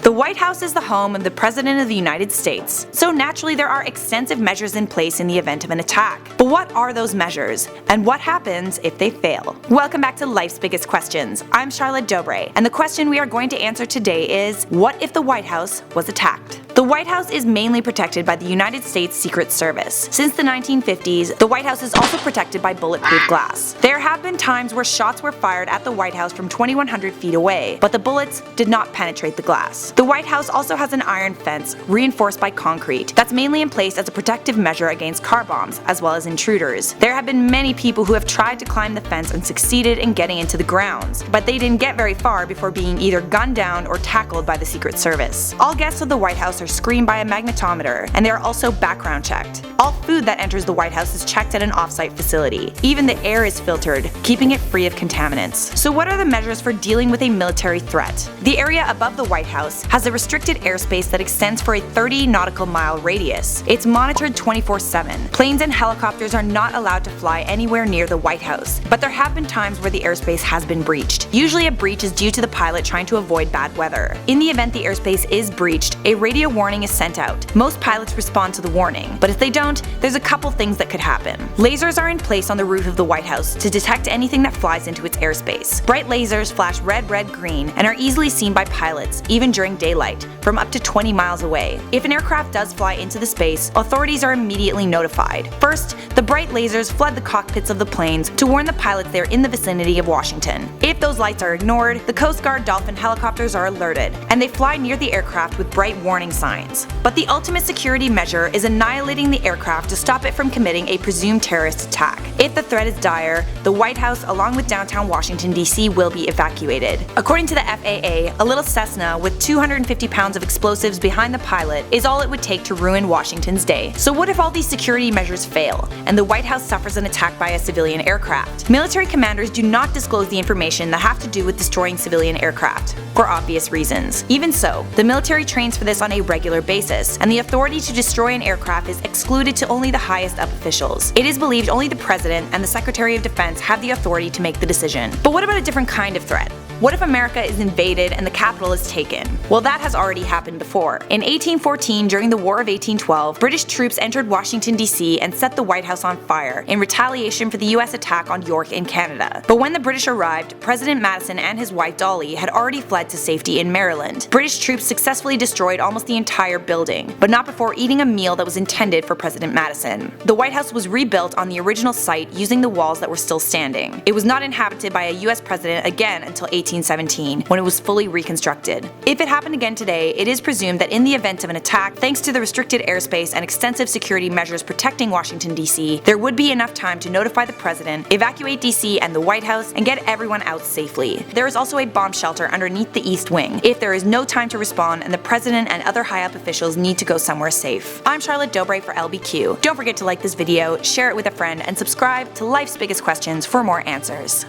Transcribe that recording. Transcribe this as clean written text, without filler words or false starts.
The White House is the home of the President of the United States, so naturally there are extensive measures in place in the event of an attack. But what are those measures, and what happens if they fail? Welcome back to Life's Biggest Questions. I'm Charlotte Dobre, and the question we are going to answer today is, what if the White House was attacked? The White House is mainly protected by the United States Secret Service. Since the 1950s, the White House is also protected by bulletproof glass. There have been times where shots were fired at the White House from 2,100 feet away, but the bullets did not penetrate the glass. The White House also has an iron fence reinforced by concrete that's mainly in place as a protective measure against car bombs as well as intruders. There have been many people who have tried to climb the fence and succeeded in getting into the grounds, but they didn't get very far before being either gunned down or tackled by the Secret Service. All guests of the White House are screened by a magnetometer, and they are also background checked. All food that enters the White House is checked at an off-site facility. Even the air is filtered, keeping it free of contaminants. So what are the measures for dealing with a military threat? The area above the White House has a restricted airspace that extends for a 30 nautical mile radius. It's monitored 24/7. Planes and helicopters are not allowed to fly anywhere near the White House, but there have been times where the airspace has been breached. Usually a breach is due to the pilot trying to avoid bad weather. In the event the airspace is breached, a radio warning is sent out. Most pilots respond to the warning, but if they don't, there's a couple things that could happen. Lasers are in place on the roof of the White House to detect anything that flies into its airspace. Bright lasers flash red, red, green, and are easily seen by pilots, even during daylight, from up to 20 miles away. If an aircraft does fly into the space, authorities are immediately notified. First, the bright lasers flood the cockpits of the planes to warn the pilots they're in the vicinity of Washington. If those lights are ignored, the Coast Guard Dolphin helicopters are alerted, and they fly near the aircraft with bright warning signs. But the ultimate security measure is annihilating the aircraft to stop it from committing a presumed terrorist attack. If the threat is dire, the White House along with downtown Washington, D.C. will be evacuated. According to the FAA, a little Cessna with 250 pounds of explosives behind the pilot is all it would take to ruin Washington's day. So what if all these security measures fail, and the White House suffers an attack by a civilian aircraft? Military commanders do not disclose the information that have to do with destroying civilian aircraft, for obvious reasons. Even so, the military trains for this on a regular basis, and the authority to destroy an aircraft is excluded to only the highest up officials. It is believed only the President and the Secretary of Defense have the authority to make the decision. But what about a different kind of threat? What if America is invaded and the capital is taken? Well, that has already happened before. In 1814, during the War of 1812, British troops entered Washington, D.C. and set the White House on fire in retaliation for the US attack on York in Canada. But when the British arrived, President Madison and his wife Dolly had already fled to safety in Maryland. British troops successfully destroyed almost the entire building, but not before eating a meal that was intended for President Madison. The White House was rebuilt on the original site using the walls that were still standing. It was not inhabited by a US president again until 1817, when it was fully reconstructed. If it happened again today, it is presumed that in the event of an attack, thanks to the restricted airspace and extensive security measures protecting Washington, D.C., there would be enough time to notify the president, evacuate D.C. and the White House, and get everyone out safely. There is also a bomb shelter underneath the East Wing, if there is no time to respond and the president and other high-up officials need to go somewhere safe. I'm Charlotte Dobre for LBQ. Don't forget to like this video, share it with a friend, and subscribe to Life's Biggest Questions for more answers.